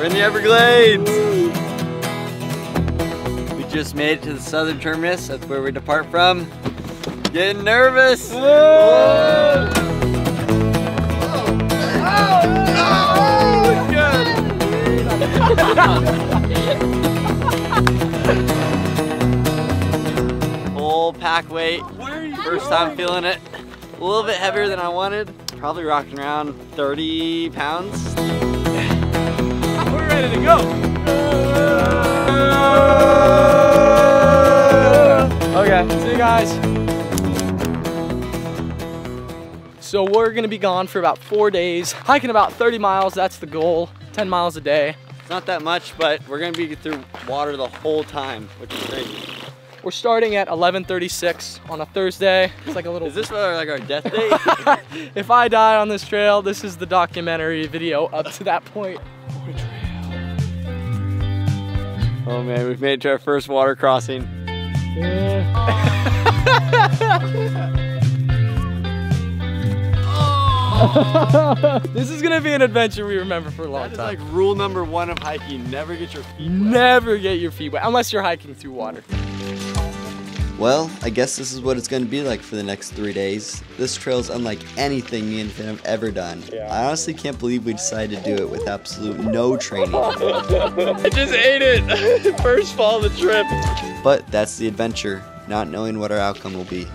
We're in the Everglades. We just made it to the southern terminus. That's where we depart from. Getting nervous. Whoa. Full pack weight. First time feeling it. A little bit heavier than I wanted. Probably rocking around 30 pounds. We're ready to go. Okay, see you guys. So we're gonna be gone for about 4 days, hiking about 30 miles, that's the goal, 10 miles a day. It's not that much, but we're gonna be through water the whole time, which is crazy. We're starting at 11:36 on a Thursday. It's like a little... Is this like our death date? If I die on this trail, this is the documentary video up to that point. Oh man, we've made it to our first water crossing. Yeah. This is gonna be an adventure we remember for a long time. That is like rule number 1 of hiking, never get your feet wet. Never get your feet wet, unless you're hiking through water. Well, I guess this is what it's going to be like for the next 3 days. This trail is unlike anything me and Finn have ever done. Yeah. I honestly can't believe we decided to do it with absolute no training. I just ate it! First fall of the trip. But that's the adventure, not knowing what our outcome will be.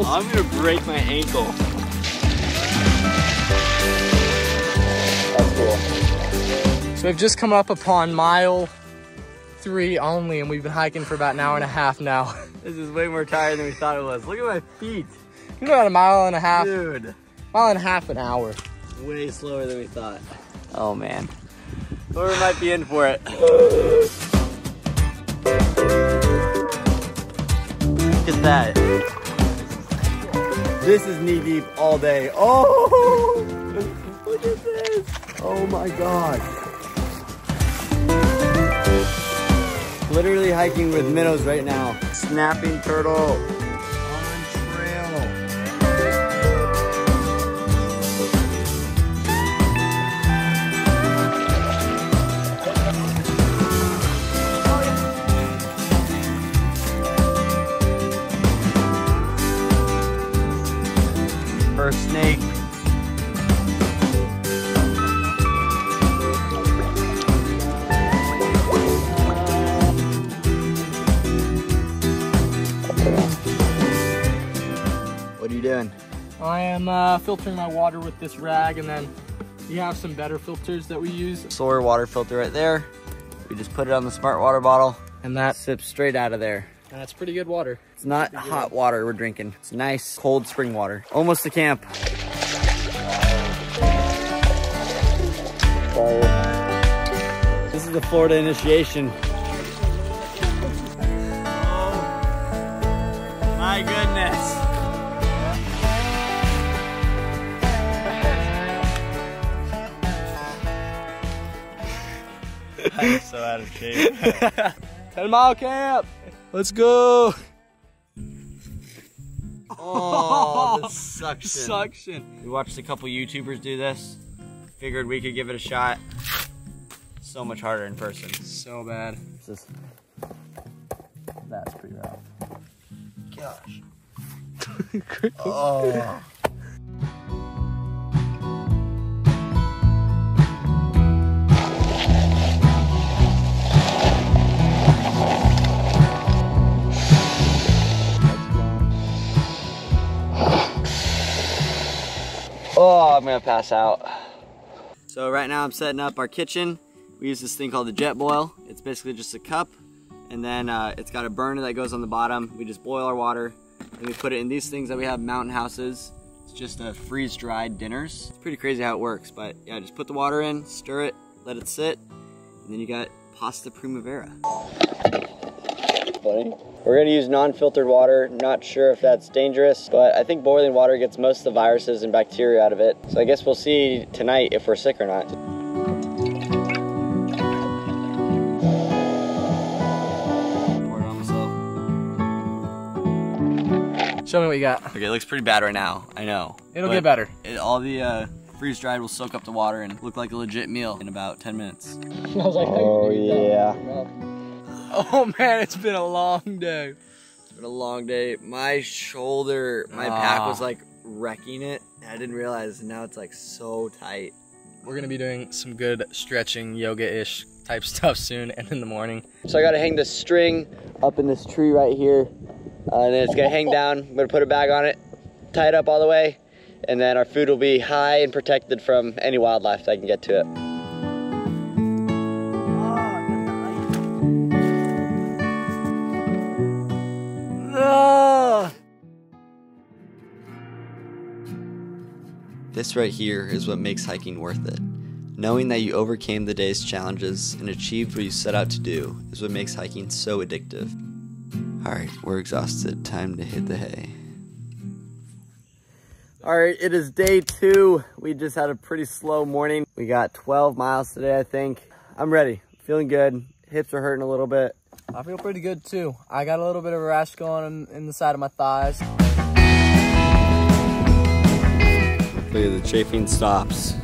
I'm gonna break my ankle. That's cool. So we've just come up upon mile 3 only, and we've been hiking for about an hour and a half now. This is way more tired than we thought it was. Look at my feet. We're about a mile and a half. Dude. Mile and a half an hour. Way slower than we thought. Oh man. Whoever might be in for it. Look at that. This is knee deep all day. Oh! Look at this. Oh my god. Literally hiking with minnows right now. Snapping turtle. On trail. First snake. What are you doing? I am filtering my water with this rag, and then we have some better filters that we use. Solar water filter right there. We just put it on the smart water bottle And that sips straight out of there. that's pretty good water. It's not hot water we're drinking. It's nice, cold spring water. Almost to camp. This is the Florida initiation. Oh my goodness. I'm so out of shape. 10-mile camp. Let's go. Oh, the suction. Suction. We watched a couple YouTubers do this. Figured we could give it a shot. So much harder in person. So bad. That's pretty rough. Gosh. Oh. Oh, I'm gonna pass out. So right now I'm setting up our kitchen. We use this thing called the jet boil. It's basically just a cup, and then it's got a burner that goes on the bottom. We just boil our water, and we put it in these things that we have, mountain houses. It's just a freeze-dried dinners. It's pretty crazy how it works, but yeah, just put the water in, stir it, let it sit, and then you got pasta primavera. Funny. We're gonna use non-filtered water. Not sure if that's dangerous, but I think boiling water gets most of the viruses and bacteria out of it. So I guess we'll see tonight if we're sick or not. Pour it on myself. Show me what you got. Okay, it looks pretty bad right now, I know. It'll get better. All the freeze-dried will soak up the water and look like a legit meal in about 10 minutes. I was like, Oh yeah. Oh man, it's been a long day. It's been a long day. My shoulder, my back was like wrecking it. I didn't realize, and now it's like so tight. We're gonna be doing some good stretching, yoga-ish type stuff soon and in the morning. So I gotta hang this string up in this tree right here. And then it's gonna hang down. I'm gonna put a bag on it, tie it up all the way, and then our food will be high and protected from any wildlife that can get to it. This right here is what makes hiking worth it. Knowing that you overcame the day's challenges and achieved what you set out to do is what makes hiking so addictive. Alright, we're exhausted. Time to hit the hay. Alright, it is day 2. We just had a pretty slow morning. We got 12 miles today, I think. I'm ready. Feeling good. Hips are hurting a little bit. I feel pretty good too. I got a little bit of a rash going in the side of my thighs. Hopefully the chafing stops.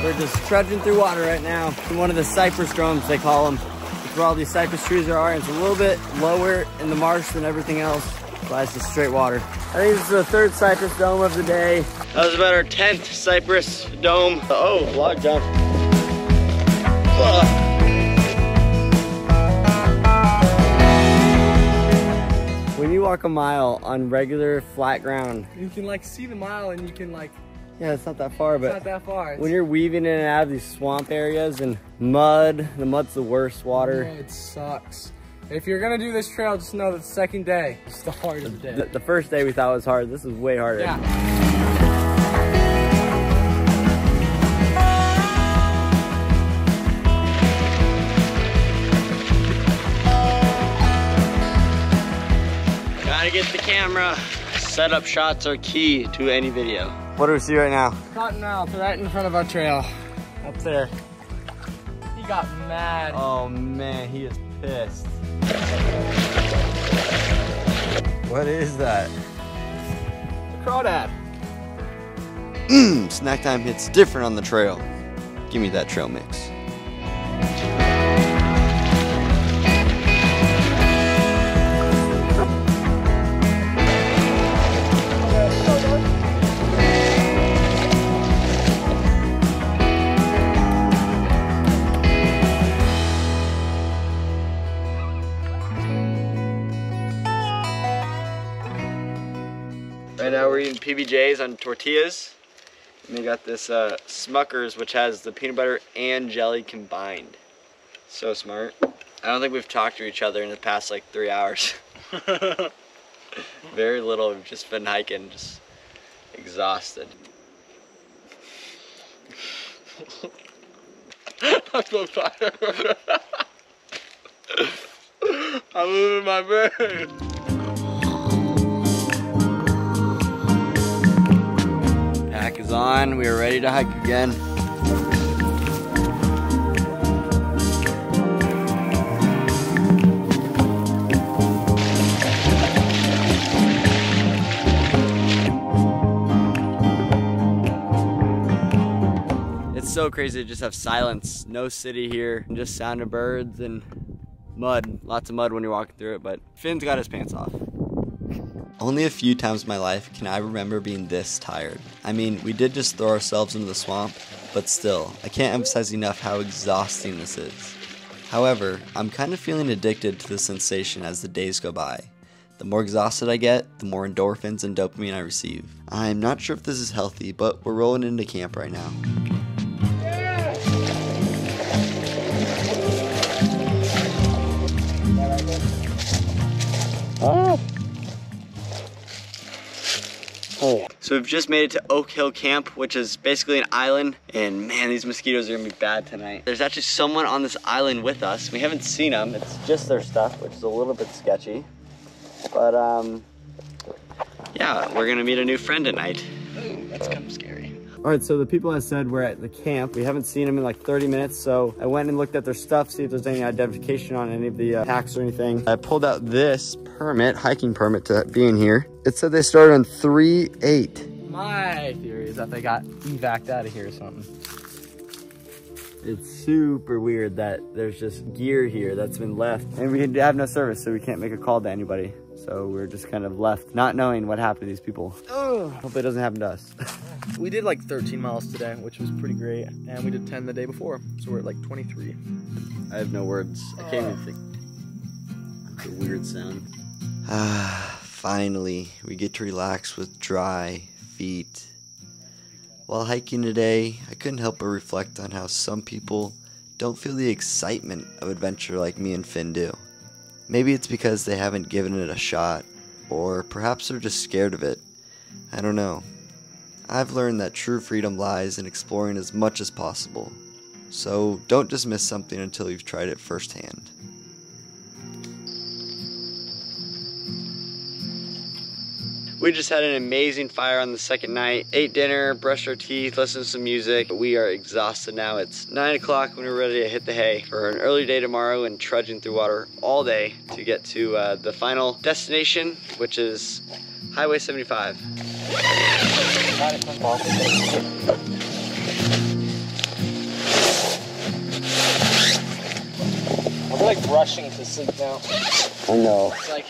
We're just trudging through water right now. In one of the cypress domes, they call them. It's where all these cypress trees are. And it's a little bit lower in the marsh than everything else. But it's just straight water. I think this is the 3rd cypress dome of the day. That was about our 10th cypress dome. Oh, log jump. Ugh. When you walk a mile on regular flat ground, You can like see the mile and you can like, yeah, it's not that far, but it's not that far. when you're weaving in and out of these swamp areas and mud, the mud's the worst water. Yeah, it sucks. If you're gonna do this trail, just know that the second day is the hardest day. The first day we thought was hard. This is way harder. Yeah. Gotta get the camera. Setup shots are key to any video. What do we see right now? Cottonmouth right in front of our trail. Up there. He got mad. Oh man, he is pissed. What is that? Crawdad. Snack time hits different on the trail. Give me that trail mix. Right now we're eating PBJs on tortillas. And they got this Smucker's, which has the peanut butter and jelly combined. So smart. I don't think we've talked to each other in the past like 3 hours. Very little. We've just been hiking, just exhausted. I'm so tired. I'm losing my brain. Pack is on. We are ready to hike again. It's so crazy to just have silence, no city here, and just sound of birds and mud. Lots of mud when you're walking through it, but Finn's got his pants off. Only a few times in my life can I remember being this tired. I mean, we did just throw ourselves into the swamp, but still, I can't emphasize enough how exhausting this is. However, I'm kind of feeling addicted to the sensation as the days go by. The more exhausted I get, the more endorphins and dopamine I receive. I'm not sure if this is healthy, but we're rolling into camp right now. So we've just made it to Oak Hill Camp, which is basically an island, and man, these mosquitoes are gonna be bad tonight. There's actually someone on this island with us. We haven't seen them. It's just their stuff, which is a little bit sketchy. But yeah, we're gonna meet a new friend tonight. Ooh, that's kind of scary. All right, so the people that said we're at the camp, we haven't seen them in like 30 minutes, so I went and looked at their stuff, see if there's any identification on any of the packs or anything. I pulled out this permit, hiking permit to be in here. It said they started on 3/8. My theory is that they got evac'd out of here or something. It's super weird that there's just gear here that's been left, and we have no service, so we can't make a call to anybody. So we're just kind of left not knowing what happened to these people. Hopefully it doesn't happen to us. We did like 13 miles today, which was pretty great. And we did 10 the day before. So we're at like 23. I have no words. I can't even think. It's a weird sound. Finally, we get to relax with dry feet. While hiking today, I couldn't help but reflect on how some people don't feel the excitement of adventure like me and Finn do. Maybe it's because they haven't given it a shot, or perhaps they're just scared of it. I don't know. I've learned that true freedom lies in exploring as much as possible. So don't dismiss something until you've tried it firsthand. We just had an amazing fire on the second night. Ate dinner, brushed our teeth, listened to some music. We are exhausted now. It's 9 o'clock when we're ready to hit the hay for an early day tomorrow and trudging through water all day to get to the final destination, which is Highway 75. I'm like rushing to sleep now. I know. It's like,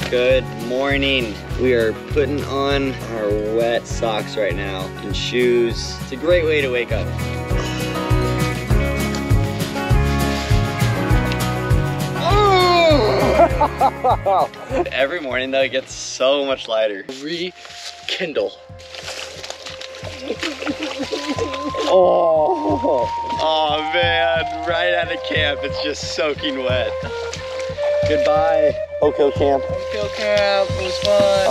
good morning. We are putting on our wet socks right now and shoes. It's a great way to wake up. Oh! Every morning though, it gets so much lighter. rekindle. Oh man, right out of camp, it's just soaking wet. Goodbye, Oak Hill Camp. Oak Hill Camp, it was fun.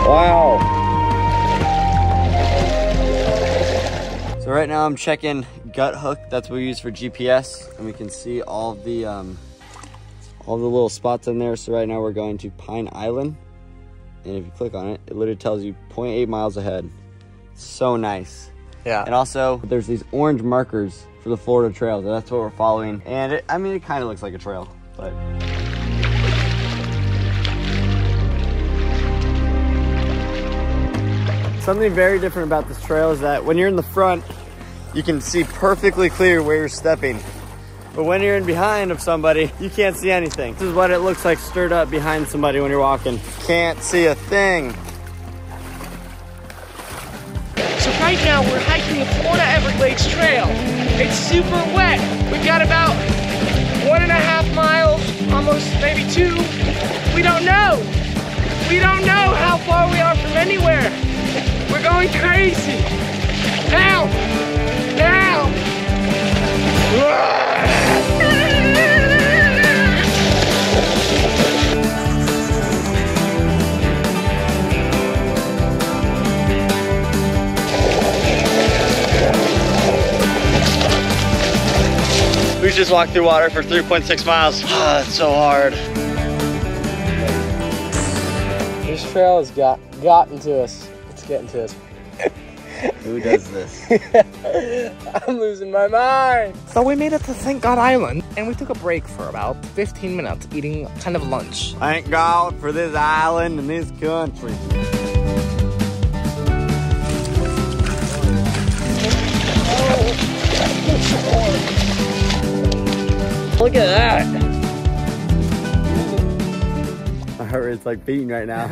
Wow. So right now I'm checking Gut Hook. That's what we use for GPS, and we can see all the little spots in there. So right now we're going to Pine Island. And if you click on it, it literally tells you 0.8 miles ahead. So nice. Yeah. And also, there's these orange markers for the Florida trails. And that's what we're following. And it kind of looks like a trail, but. Something very different about this trail is that when you're in the front, you can see perfectly clear where you're stepping. But when you're in behind of somebody, you can't see anything. This is what it looks like stirred up behind somebody when you're walking. Can't see a thing. So right now we're hiking the Florida Everglades Trail. It's super wet. We've got about 1.5 miles, almost maybe 2. We don't know. We don't know how far we are from anywhere. We're going crazy. Help! Help! We just walked through water for 3.6 miles. Ah, it's so hard. This trail has gotten to us. It's getting to us. Who does this? I'm losing my mind. So we made it to St. God Island, and we took a break for about 15 minutes eating kind of lunch. Thank God for this island and this country. Look at that. My heart rate's like beating right now.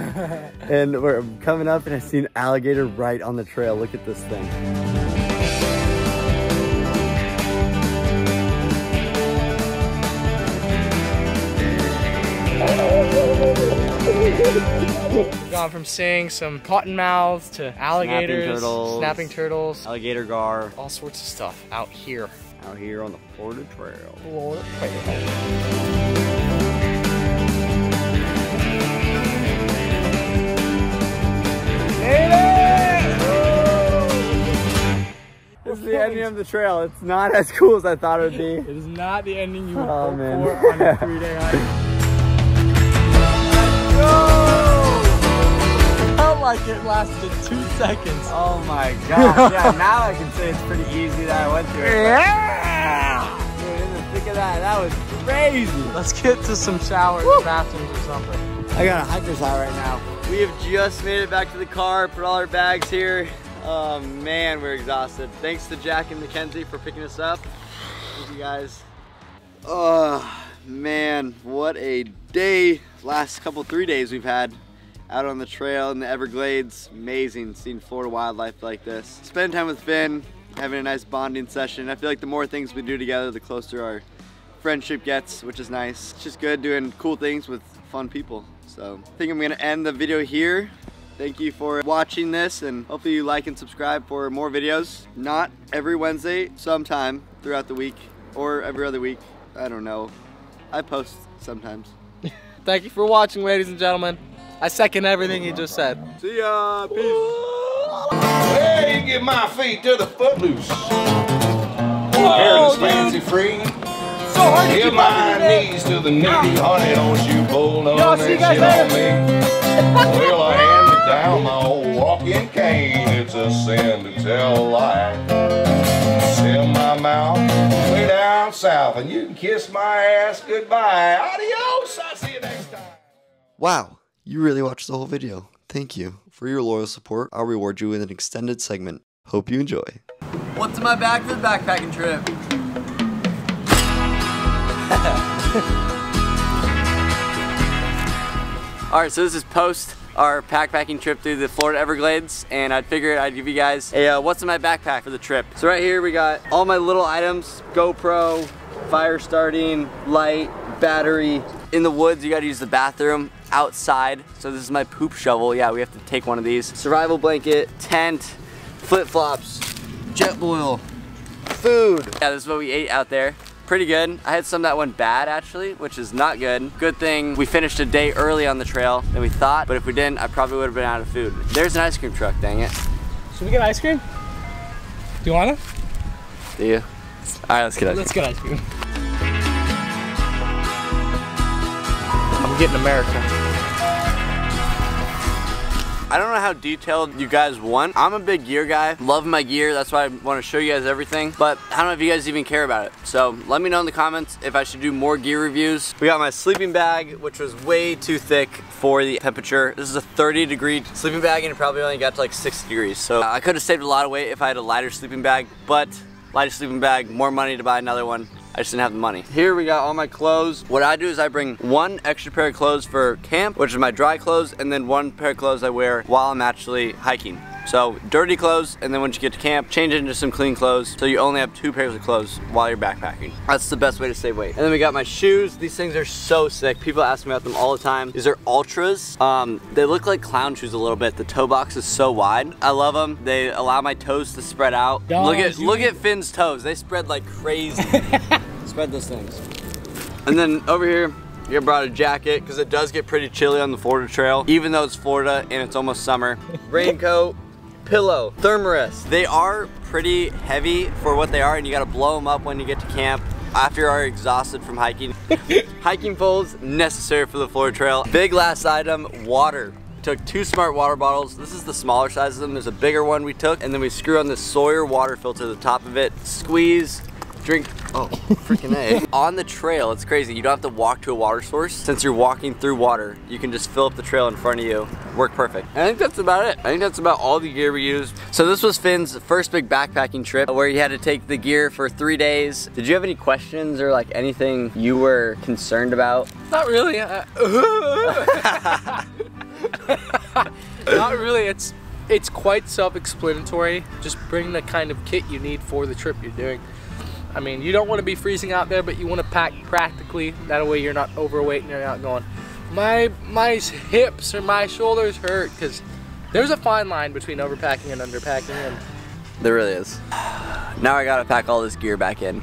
And we're coming up and I see an alligator right on the trail. Look at this thing. We've gone from seeing some cottonmouths to alligators, Snapping turtles, alligator gar, alligator gar, all sorts of stuff out here. Out here on the Florida Trail. Florida Trail. This is the ending of the trail. It's not as cool as I thought it would be. It is not the ending you would Oh, hope man. for on a 3-day hike. Felt like it lasted 2 seconds. Oh my god. Yeah, now I can say it's pretty easy that I went through it. Yeah! Dude, in the thick of that, that was crazy. Let's get to some showers and bathrooms or something. I got a hiker's high right now. We have just made it back to the car, put all our bags here. Oh man, we're exhausted. Thanks to Jack and Mackenzie for picking us up. Thank you guys. Oh man, what a day. Last 3 days we've had out on the trail in the Everglades. Amazing seeing Florida wildlife like this. Spend time with Finn, having a nice bonding session. I feel like the more things we do together, the closer our friendship gets, which is nice. It's just good doing cool things with fun people. So I think I'm gonna end the video here. Thank you for watching this, and hopefully you like and subscribe for more videos. Not every Wednesday, sometime throughout the week, or every other week. I don't know. I post sometimes. Thank you for watching, ladies and gentlemen. I second everything he just said. See ya, peace. Well, you get my feet to the footloose. Hairless, fancy free. So hard to Give keep my up with it. knees to the knee, honey, don't you pull Yo, none of see you that guys shit on me. Well, I hand me down my old walking cane. It's a sin to tell a lie. Sell my mouth way down south, and you can kiss my ass goodbye. Adios, I'll see you next time. Wow, you really watched the whole video. Thank you. For your loyal support, I'll reward you with an extended segment. Hope you enjoy. What's in my bag for the backpacking trip? Alright, so this is post our backpacking trip through the Florida Everglades, and I figured I'd give you guys a what's in my backpack for the trip. So right here we got all my little items: GoPro, fire starting, light, battery. In the woods you gotta use the bathroom outside, so this is my poop shovel. Yeah, we have to take one of these. Survival blanket, tent, flip-flops, jet boil, food. Yeah, this is what we ate out there. Pretty good. I had some that went bad actually, which is not good. Good thing we finished a day early on the trail than we thought, but if we didn't, I probably would have been out of food. There's an ice cream truck, dang it. Should we get ice cream? Do you wanna? Do you? Alright, let's get ice cream. Let's get ice cream. I'm getting America. I don't know how detailed you guys want. I'm a big gear guy. Love my gear. That's why I want to show you guys everything. But I don't know if you guys even care about it. So let me know in the comments if I should do more gear reviews. We got my sleeping bag, which was way too thick for the temperature. This is a 30-degree sleeping bag, and it probably only got to like 60 degrees. So I could have saved a lot of weight if I had a lighter sleeping bag, but lighter sleeping bag, more money to buy another one. I just didn't have the money. Here we got all my clothes. What I do is I bring one extra pair of clothes for camp, which is my dry clothes, and then one pair of clothes I wear while I'm actually hiking. So dirty clothes, and then once you get to camp, change it into some clean clothes, so you only have 2 pairs of clothes while you're backpacking. That's the best way to save weight. And then we got my shoes. These things are so sick. People ask me about them all the time. These are Ultras. They look like clown shoes a little bit. The toe box is so wide. I love them. They allow my toes to spread out. Look at Finn's toes. They spread like crazy. Spread those things. And then over here, I brought a jacket because it does get pretty chilly on the Florida Trail, even though it's Florida and it's almost summer. Raincoat, pillow, thermarest. They are pretty heavy for what they are, and you gotta blow them up when you get to camp after you are exhausted from hiking. Hiking poles, necessary for the Florida Trail. Big last item, water. We took 2 smart water bottles. This is the smaller size of them. There's a bigger one we took, and then we screw on this Sawyer water filter to the top of it. Squeeze, drink, oh, freaking A. On the trail, it's crazy. You don't have to walk to a water source. Since you're walking through water, you can just fill up the trail in front of you. Work perfect. And I think that's about it. I think that's about all the gear we used. So this was Finn's first big backpacking trip where he had to take the gear for 3 days. Did you have any questions or like anything you were concerned about? Not really. Not really. It's quite self-explanatory. Just bring the kind of kit you need for the trip you're doing. I mean, you don't want to be freezing out there, but you want to pack practically. That way you're not overweight and you're not going, my hips or my shoulders hurt, because there's a fine line between overpacking and underpacking. And there really is. Now I gotta pack all this gear back in.